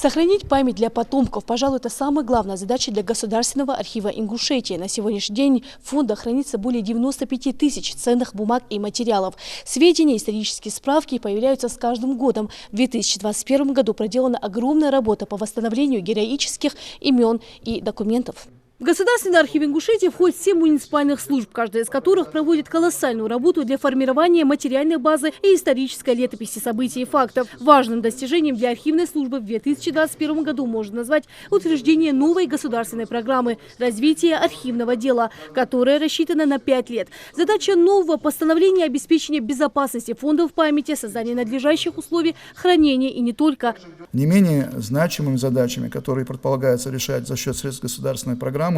Сохранить память для потомков, пожалуй, это самая главная задача для Государственного архива Ингушетии. На сегодняшний день в фондах хранится более 95 тысяч ценных бумаг и материалов. Сведения, исторические справки появляются с каждым годом. В 2021 году проделана огромная работа по восстановлению героических имен и документов. В Государственный архив Ингушетии входит 7 муниципальных служб, каждая из которых проводит колоссальную работу для формирования материальной базы и исторической летописи событий и фактов. Важным достижением для архивной службы в 2021 году можно назвать утверждение новой государственной программы развития архивного дела, которая рассчитана на 5 лет. Задача нового постановления – обеспечения безопасности фондов памяти, создание надлежащих условий хранения и не только. Не менее значимыми задачами, которые предполагается решать за счет средств государственной программы,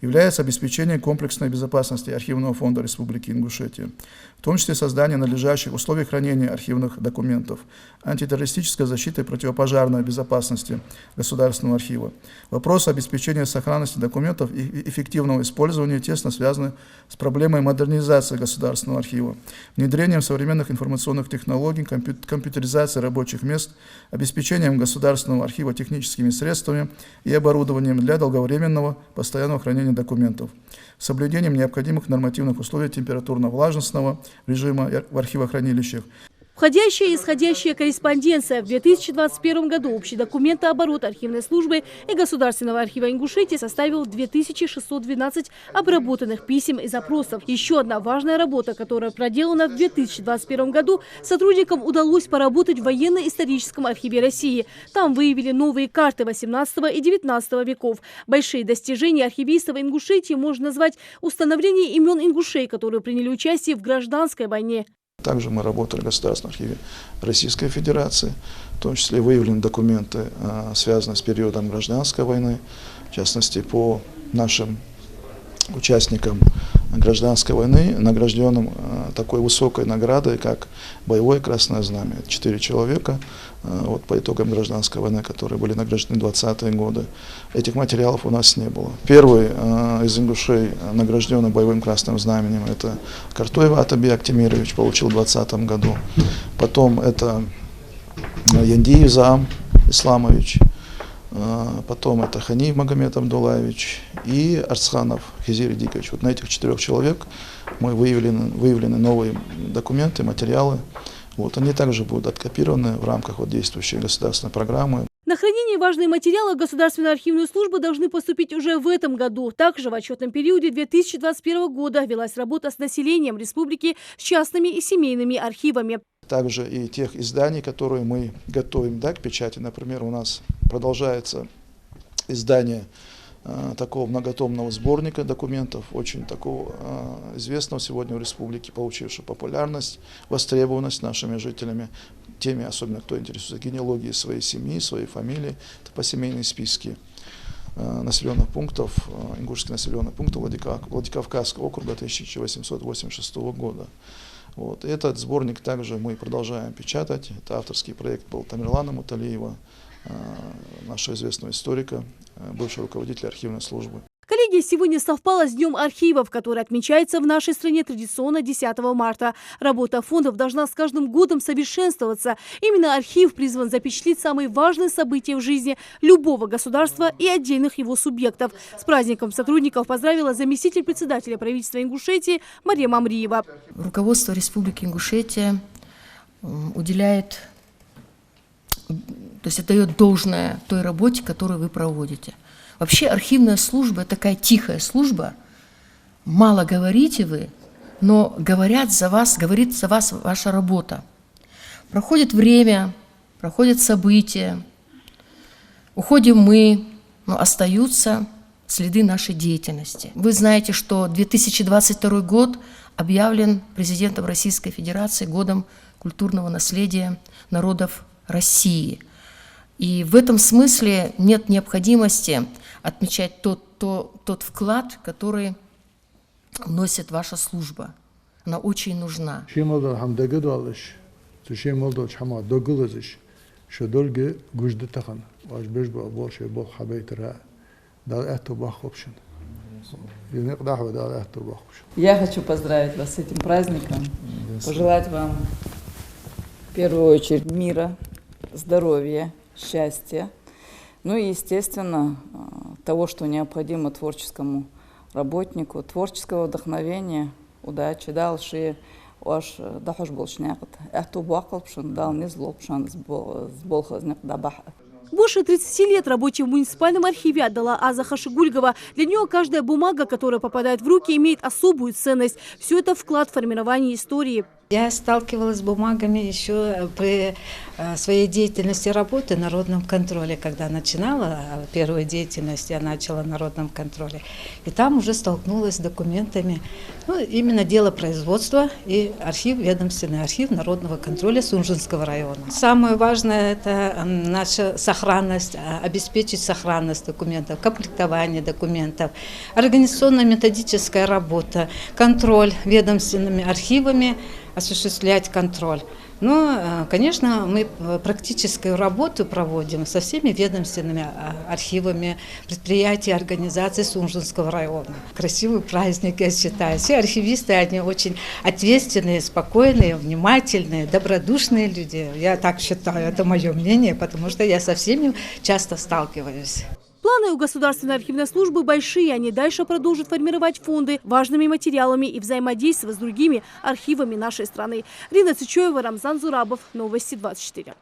является обеспечение комплексной безопасности Архивного фонда Республики Ингушетия, в том числе создание надлежащих условий хранения архивных документов, антитеррористической защиты и противопожарной безопасности Государственного архива. Вопросы обеспечения сохранности документов и эффективного использования тесно связаны с проблемой модернизации Государственного архива, внедрением современных информационных технологий, компьютеризацией рабочих мест, обеспечением Государственного архива техническими средствами и оборудованием для долговременного постоянного хранения документов, соблюдением необходимых нормативных условий температурно-влажностного режима в архивохранилищах. Входящая и исходящая корреспонденция. В 2021 году общий документооборот архивной службы и Государственного архива Ингушетии составил 2612 обработанных писем и запросов. Еще одна важная работа, которая проделана в 2021 году, сотрудникам удалось поработать в военно-историческом архиве России. Там выявили новые карты 18 и 19 веков. Большие достижения архивистов Ингушетии можно назвать установление имен ингушей, которые приняли участие в гражданской войне. Также мы работали в Государственном архиве Российской Федерации, в том числе выявлены документы, связанные с периодом гражданской войны, в частности, по нашим участникам гражданской войны, награжденным такой высокой наградой, как боевое Красное Знамя. 4 человека по итогам гражданской войны, которые были награждены в 20-е годы. Этих материалов у нас не было. Первый из ингушей, награжденный боевым Красным Знаменем, это Картоев Атабек Актимирович, получил в 2020 году. Потом это Яндиев Заам Исламович. Потом это Ханиев Магомед Абдулаевич и Арцханов Хизир Дикович. Вот на этих 4 человек мы выявлены новые документы, материалы. Они также будут откопированы в рамках действующей государственной программы. На хранение важные материалы Государственной архивной службы должны поступить уже в этом году. Также в отчетном периоде 2021 года велась работа с населением республики, с частными и семейными архивами. Также и тех изданий, которые мы готовим к печати. Например, у нас продолжается издание такого многотомного сборника документов, очень такого известного сегодня в республике, получившего популярность, востребованность нашими жителями, теми, особенно кто интересуется генеалогией своей семьи, своей фамилии, это посемейные списки населенных пунктов, ингушских населенных пунктов Владикавказского округа 1886 года. Этот сборник также мы продолжаем печатать. Это авторский проект был Тамерлана Муталиева, нашего известного историка, бывшего руководителя архивной службы. Коллегия сегодня совпала с Днем архивов, который отмечается в нашей стране традиционно 10 марта. Работа фондов должна с каждым годом совершенствоваться. Именно архив призван запечатлеть самые важные события в жизни любого государства и отдельных его субъектов. С праздником сотрудников поздравила заместитель председателя правительства Ингушетии Мария Мамриева. Руководство Республики Ингушетия уделяет, то есть отдает должное той работе, которую вы проводите. Вообще архивная служба – такая тихая служба. Мало говорите вы, но говорит за вас ваша работа. Проходит время, проходят события, уходим мы, но остаются следы нашей деятельности. Вы знаете, что 2022 год объявлен президентом Российской Федерации годом культурного наследия народов России. И в этом смысле нет необходимости отмечать тот вклад, который вносит ваша служба. Она очень нужна. Я хочу поздравить вас с этим праздником, пожелать вам в первую очередь мира, здоровья, счастья, Ну и, естественно, того, что необходимо творческому работнику, творческого вдохновения, удачи, дальше ваш дахуш болшнякт, эту бакал пшен дал не злоб пшен сболхазник дабах. Больше 30 лет работе в муниципальном архиве отдала Аза Хашигульгова. Для нее каждая бумага, которая попадает в руки, имеет особую ценность. Все это вклад в формирование истории. Я сталкивалась с бумагами еще при своей деятельности работы в народном контроле. Когда начинала первую деятельность, я начала в народном контроле. И там уже столкнулась с документами, ну, именно дело производства и архив, ведомственный архив народного контроля Сунжинского района. Самое важное – это наша сохранность, обеспечить сохранность документов, комплектование документов, организационно-методическая работа, контроль ведомственными архивами, осуществлять контроль. Но, конечно, мы практическую работу проводим со всеми ведомственными архивами предприятий, организаций Сунжинского района. Красивый праздник, я считаю. Все архивисты, они очень ответственные, спокойные, внимательные, добродушные люди. Я так считаю, это мое мнение, потому что я со всеми часто сталкиваюсь. Планы у Государственной архивной службы большие. Они дальше продолжат формировать фонды важными материалами и взаимодействовать с другими архивами нашей страны. Рина Цичоева, Рамзан Зурабов. Новости 24.